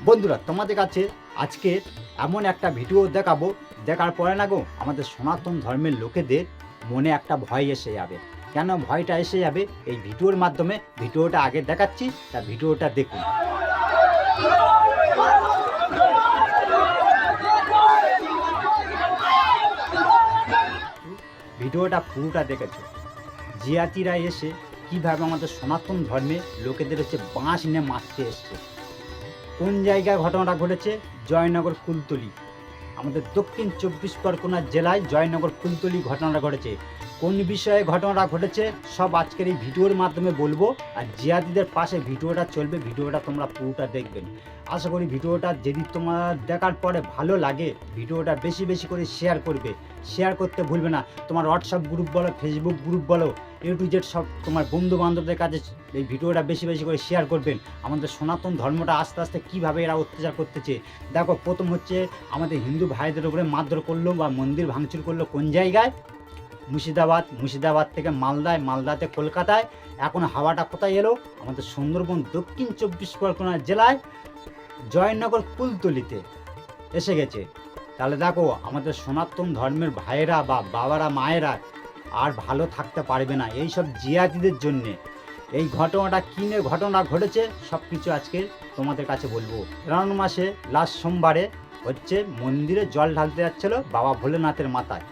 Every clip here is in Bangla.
বন্ধুরা, তোমাদের কাছে আজকে এমন একটা ভিডিও দেখাবো, দেখার পরে না গো আমাদের সনাতন ধর্মের লোকেদের মনে একটা ভয় এসে যাবে। কেন ভয়টা এসে যাবে এই ভিডিওর মাধ্যমে ভিডিওটা আগে দেখাচ্ছি, তা ভিডিওটা দেখুন। ভিডিওটা পুরোটা দেখেছো, জিয়াতিরা এসে কিভাবে আমাদের সনাতন ধর্মে লোকেদের হচ্ছে বাঁশ নিয়ে মারতে এসছে। কোন জায়গায় ঘটনাটা ঘটেছে? জয়নগর কুলতলি, আমাদের দক্ষিণ 24 পরগনা জেলায় জয়নগর কুলতলি ঘটনাটা ঘটেছে। কোন বিষয়ে ঘটনাটা ঘটেছে সব আজকের এই ভিডিওর মাধ্যমে বলবো। আর জিয়াদিদের পাশে ভিডিওটা চলবে, ভিডিওটা তোমরা পুরোটা দেখবেন। আশা করি ভিডিওটা যদি তোমার দেখার পরে ভালো লাগে ভিডিওটা বেশি বেশি করে শেয়ার করবে। শেয়ার করতে ভুলবে না। তোমার হোয়াটসঅ্যাপ গ্রুপ বলো, ফেসবুক গ্রুপ বলো, টু জেড সব তোমার বন্ধু বান্ধবদের কাছে এই ভিডিওটা বেশি বেশি করে শেয়ার করবেন। আমাদের সনাতন ধর্মটা আস্তে আস্তে কীভাবে এরা অত্যাচার করতেছে দেখো। প্রথম হচ্ছে আমাদের হিন্দু ভাইদের উপরে মারধর করলো বা মন্দির ভাঙচুর করলো কোন জায়গায়? মুর্শিদাবাদ, মুর্শিদাবাদ থেকে মালদায়, মালদাতে কলকাতায়, এখন হাওয়াটা কোথায় এলো? আমাদের সুন্দরবন দক্ষিণ 24 পরগনা জেলায় জয়নগর কুলতলিতে এসে গেছে। তাহলে দেখো আমাদের সনাতন ধর্মের ভাইয়েরা বা বাবারা মায়েরা আর ভালো থাকতে পারবে না এই সব জিয়াদিদের জন্যে। এই ঘটনাটা কিনে ঘটনা ঘটেছে সব কিছু আজকে তোমাদের কাছে বলবো। শ্রাবণ মাসে লাস্ট সোমবারে হচ্ছে মন্দিরে জল ঢালতে যাচ্ছিলো বাবা ভোলেনাথের মাথায়।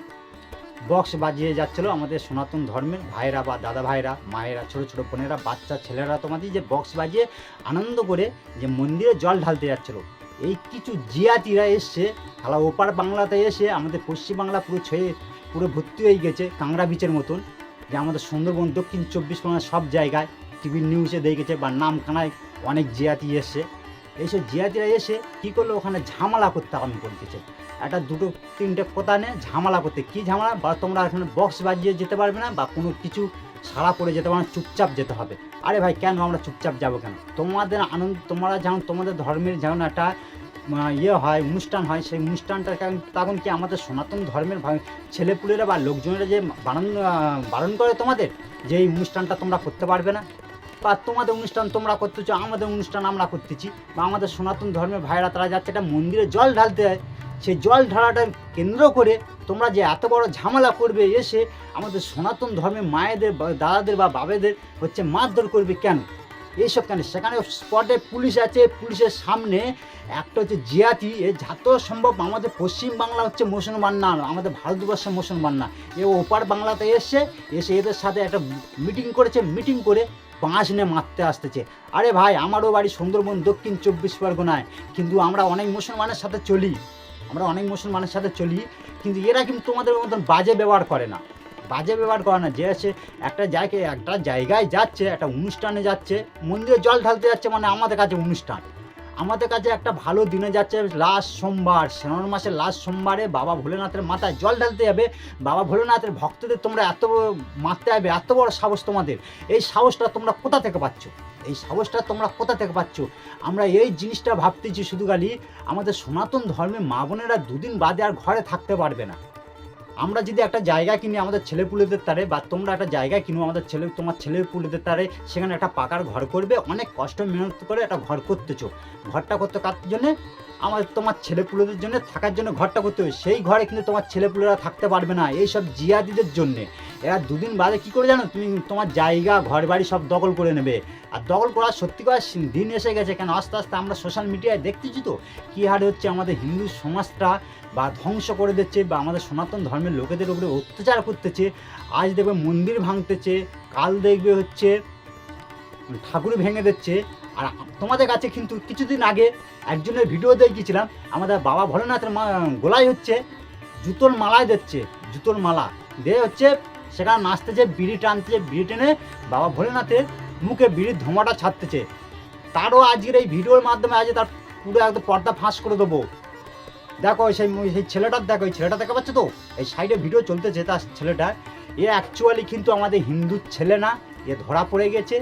বক্স বাজিয়ে যাচ্ছিলো আমাদের সনাতন ধর্মের ভাইরা বা দাদা ভাইরা, মায়েরা, ছোটো ছোটো বোনেরা, বাচ্চা ছেলেরা তোমাদের যে বক্স বাজিয়ে আনন্দ করে যে মন্দিরে জল ঢালতে যাচ্ছিলো। এই কিছু জিয়াতিরা এসছে তাহলে ওপার বাংলাতে এসে আমাদের পশ্চিমবাংলা পুরো ভর্তি হয়ে গেছে কাংড়া বিচের মতন। যে আমাদের সুন্দরবন দক্ষিণ 24 পরগনা সব জায়গায় টিভি নিউজে দেখেছে বা নামখানায় অনেক জিয়াতি এসছে। এইসব জিয়াতিরা এসে কী করলো, ওখানে ঝামেলা করতে আরম্ভ করতেছে। একটা দুটো তিনটে কথা নেই ঝামেলা করতে। কী ঝামেলা? বা তোমরা এখানে বক্স বাজিয়ে যেতে পারবে না বা কোনো কিছু সারা পড়ে যেতে পারবে না, চুপচাপ যেতে হবে। আরে ভাই কেন আমরা চুপচাপ যাবো কেন? তোমাদের আনন্দ, তোমরা যেমন তোমাদের ধর্মের যেমন একটা হয়, অনুষ্ঠান হয়, সেই অনুষ্ঠানটা তখন কি আমাদের সনাতন ধর্মের ছেলেপুলেরা বা লোকজনেরা যে বারণ করে তোমাদের যে এই অনুষ্ঠানটা তোমরা করতে পারবে না, বা তোমাদের অনুষ্ঠান তোমরা করতেছো, আমাদের অনুষ্ঠান আমরা করতেছি, বা আমাদের সনাতন ধর্মের ভাইরা তারা যাচ্ছে একটা মন্দিরে জল ঢালতে হয়, সেই জল ঢালাটার কেন্দ্র করে তোমরা যে এত বড় ঝামেলা করবে, এসে আমাদের সনাতন ধর্মের মায়েদের, দাদাদের বা বাবাদের হচ্ছে মারধর করবে কেন? এইসব কেন? সেখানে স্পটে পুলিশ আছে, পুলিশের সামনে একটা হচ্ছে জিয়াতি, যত সম্ভব আমাদের পশ্চিমবাংলা হচ্ছে মুসলমান না, আমাদের ভারতবর্ষে মুসলমান না, এ ওপার বাংলাতে এসে এদের সাথে একটা মিটিং করেছে, মিটিং করে বাঁশ নিয়ে মারতে আসতেছে। আরে ভাই আমারও বাড়ি সুন্দরবন দক্ষিণ 24 পরগনায়, কিন্তু আমরা অনেক মুসলমানের সাথে চলি, কিন্তু এরা কিন্তু তোমাদের মতন বাজে ব্যবহার করে না, যে আছে একটা জায়গায় যাচ্ছে, একটা অনুষ্ঠানে যাচ্ছে, মন্দিরে জল ঢালতে যাচ্ছে, মানে আমাদের কাছে অনুষ্ঠান, আমাদের কাছে একটা ভালো দিনে যাচ্ছে লাস্ট সোমবার, শ্রাবণ মাসের লাস্ট সোমবারে বাবা ভোলেনাথের মাথায় জল ঢালতে যাবে। বাবা ভোলেনাথের ভক্তদের তোমরা এত মারতে যাবে, এত বড় সাহস তোমাদের। এই সাহসটা তোমরা কোথা থেকে পাচ্ছ? আমরা এই জিনিসটা ভাবতেছি শুধু খালি আমাদের সনাতন ধর্মে মা বোনেরা দুদিন বাদে আর ঘরে থাকতে পারবে না। আমরা যদি একটা জায়গা কিনি আমাদের ছেলেপুলেদের তারে, বা তোমরা একটা জায়গা কিনো তোমার ছেলেপুলেদের তারে, সেখানে একটা পাকার ঘর করবে, অনেক কষ্ট মেহনত করে একটা ঘর করতেছো, ঘরটা করতে কার জন্য? তোমার ছেলেপুলেদের জন্য, থাকার জন্য ঘরটা করতে হবে। সেই ঘরে কিন্তু তোমার ছেলেপুলেরা থাকতে পারবে না এই সব জিয়াদিদের জন্যে। এরা দুদিন বাদে কী করে জানো? তুমি তোমার জায়গা ঘর বাড়ি সব দখল করে নেবে। আর দখল করার সত্যি করার দিন এসে গেছে। কেন আস্তে আস্তে আমরা সোশ্যাল মিডিয়ায় দেখতেছি তো কী হারে হচ্ছে আমাদের হিন্দু সমাজটা বা ধ্বংস করে দিচ্ছে, বা আমাদের সনাতন ধর্মের লোকেদের উপরে অত্যাচার করতেছে। আজ দেখবে মন্দির ভাঙতেছে, কাল দেখবে হচ্ছে ঠাকুর ভেঙে দিচ্ছে। আর তোমাদের কাছে কিন্তু কিছুদিন আগে একজনের ভিডিও দেখিয়েছিলাম, আমাদের বাবা ভোলেনাথের গলায় হচ্ছে জুতোর মালায় দিচ্ছে, জুতোর মালা দিয়ে হচ্ছে সেখানে নাচতেছে, বিড়ি টানতেছে, বিড়ি টেনে বাবা ভোলেনাথের মুখে বিড়ির ধোঁয়াটা ছাড়তেছে। তারও আজকের এই ভিডিওর মাধ্যমে আজ তার পুরো একদম পর্দা ফাঁস করে দেবো। দেখো সেই ছেলেটার, দেখো এই ছেলেটা দেখা পাচ্ছে তো, এই সাইডে ভিডিও চলতেছে, তার ছেলেটা অ্যাকচুয়ালি কিন্তু আমাদের হিন্দু ছেলে না, ধরা পড়ে গেছে।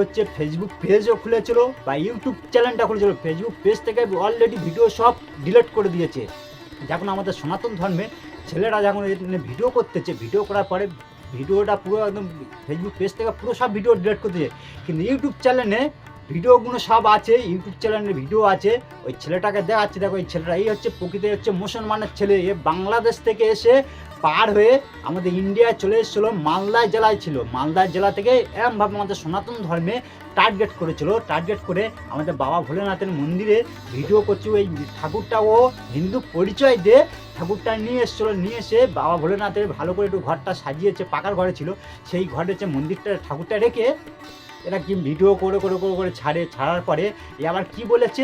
হচ্ছে ফেসবুক পেজও খুলেছিল বা ইউটিউব চ্যানেলটা খুলেছিল, ফেসবুক পেজ থেকে অলরেডি ভিডিও সব ডিলিট করে দিয়েছে। যখন আমাদের সনাতন ধর্মে ছেলেরা যখন ভিডিও করতেছে, ভিডিও করার পরে ভিডিওটা পুরো একদম ফেসবুক পেজ থেকে পুরো সব ভিডিও ডিলিট করে দিয়েছে, কিন্তু ইউটিউব চ্যানেলে ভিডিওগুলো সব আছে, ইউটিউব চ্যানেলের ভিডিও আছে। ওই ছেলেটাকে দেখাচ্ছি, দেখো এই ছেলেটা, এই হচ্ছে প্রকৃতি হচ্ছে মুসলমানের ছেলে। এ বাংলাদেশ থেকে এসে পার হয়ে আমাদের ইন্ডিয়ায় চলে এসেছিলো, মালদা জেলায় ছিল। মালদা জেলা থেকে এরমভাবে আমাদের সনাতন ধর্মে টার্গেট করেছিল। টার্গেট করে আমাদের বাবা ভোলেনাথের মন্দিরে ভিডিও করছে। ওই ঠাকুরটা ও হিন্দু পরিচয় দিয়ে ঠাকুরটা নিয়ে এসেছিলো। নিয়ে এসে বাবা ভোলেনাথের ভালো করে একটু ঘরটা সাজিয়েছে, পাকার ঘরে ছিল, সেই ঘরে হচ্ছে মন্দিরটা ঠাকুরটা রেখে এরা কি ভিডিও করে করে করে করে ছাড়ার পরে এ আবার কি বলেছে,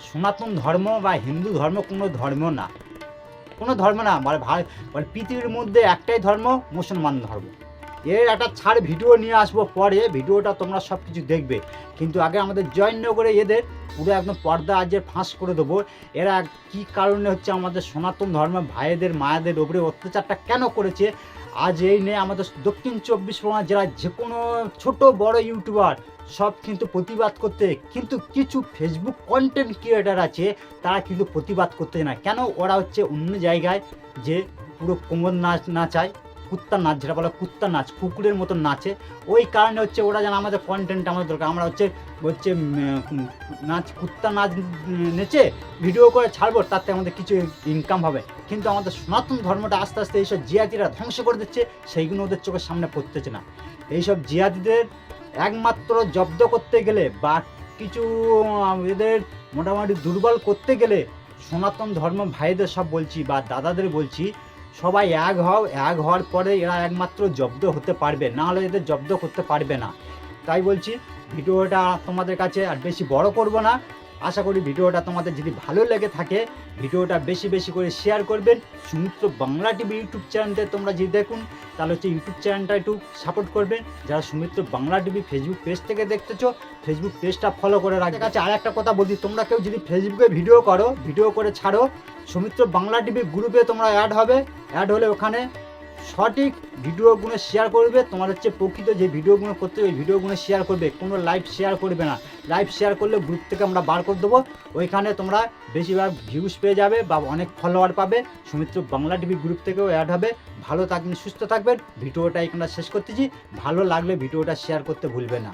সনাতন ধর্ম বা হিন্দু ধর্ম কোনো ধর্ম না, কোনো ধর্ম না, মানে পৃথিবীর মধ্যে একটাই ধর্ম, মুসলমান ধর্ম। এর একটা ছাড় ভিডিও নিয়ে আসবো পরে, ভিডিওটা তোমরা সব কিছু দেখবে। কিন্তু আগে আমাদের জয়নগরে এদের পুরো একদম পর্দা আজের ফাঁস করে দেবো। এরা কি কারণে হচ্ছে আমাদের সনাতন ধর্ম ভাইদের মায়েদের ওপরে অত্যাচারটা কেন করেছে, আজ এই নিয়ে আমাদের দক্ষিণ 24 পরগনা জেলার যে কোনো ছোট বড় ইউটিউবার সব কিন্তু প্রতিবাদ করতে, কিন্তু কিছু ফেসবুক কন্টেন্ট ক্রিয়েটার আছে তারা কিন্তু প্রতিবাদ করতে না। কেন? ওরা হচ্ছে অন্য জায়গায় যে পুরো কোমর নাচায়, কুত্তার নাচ, যেটা বলে কুত্তার নাচ, কুকুরের মতন নাচে। ওই কারণে হচ্ছে ওরা যেন আমাদের কন্টেন্ট আমাদের দরকার, আমরা হচ্ছে নাচ, কুত্তা নাচ নেচে ভিডিও করে ছাড়বো, তাতে আমাদের কিছু ইনকাম হবে। কিন্তু আমাদের সনাতন ধর্মটা আস্তে আস্তে এইসব জিহাদিরা ধ্বংস করে দিচ্ছে, সেইগুলো ওদের চোখের সামনে পড়তেছে না। এইসব জিহাদিদের একমাত্র জব্দ করতে গেলে বা কিছু এদের মোটামুটি দুর্বল করতে গেলে সনাতন ধর্ম ভাইদের সব বলছি বা দাদাদের বলছি, সবাই এক হও। এক হওয়ার পরে এরা একমাত্র জব্দ হতে পারবে, না হলে এদের জব্দ করতে পারবে না। তাই বলছি ভিডিওটা তোমাদের কাছে আর বেশি বড় করব না। আশা করি ভিডিওটা তোমাদের যদি ভালো লেগে থাকে ভিডিওটা বেশি বেশি করে শেয়ার করবেন। সুমিত্র বাংলা টিভি ইউটিউব চ্যানেলটা তোমরা যদি দেখুন তাহলে হচ্ছে ইউটিউব চ্যানেলটা একটু সাপোর্ট করবেন। যারা Sumitra Bangla TV Facebook page থেকে দেখতেছো ফেসবুক পেজটা ফলো করে রাখবে। কাছে আর একটা কথা বলছি, তোমরা কেউ যদি ফেসবুকে ভিডিও করো, ভিডিও করে ছাড়ো, সুমিত্র বাংলা টিভি গ্রুপে তোমরা অ্যাড হবে। অ্যাড হলে ওখানে সঠিক ভিডিওগুলো শেয়ার করবে। তোমার হচ্ছে প্রকৃত যে ভিডিওগুলো করতে ওই ভিডিওগুলো শেয়ার করবে, কোনো লাইভ শেয়ার করবে না। লাইভ শেয়ার করলে গ্রুপ থেকে আমরা বার করে দেবো, ওইখানে তোমরা বেশিরভাগ ভিউজ পেয়ে যাবে বা অনেক ফলোয়ার পাবে। সুমিত্র বাংলা টিভি গ্রুপ থেকেও অ্যাড হবে। ভালো থাকবেন, সুস্থ থাকবেন। ভিডিওটা এখানে শেষ করতেছি। ভালো লাগলে ভিডিওটা শেয়ার করতে ভুলবে না।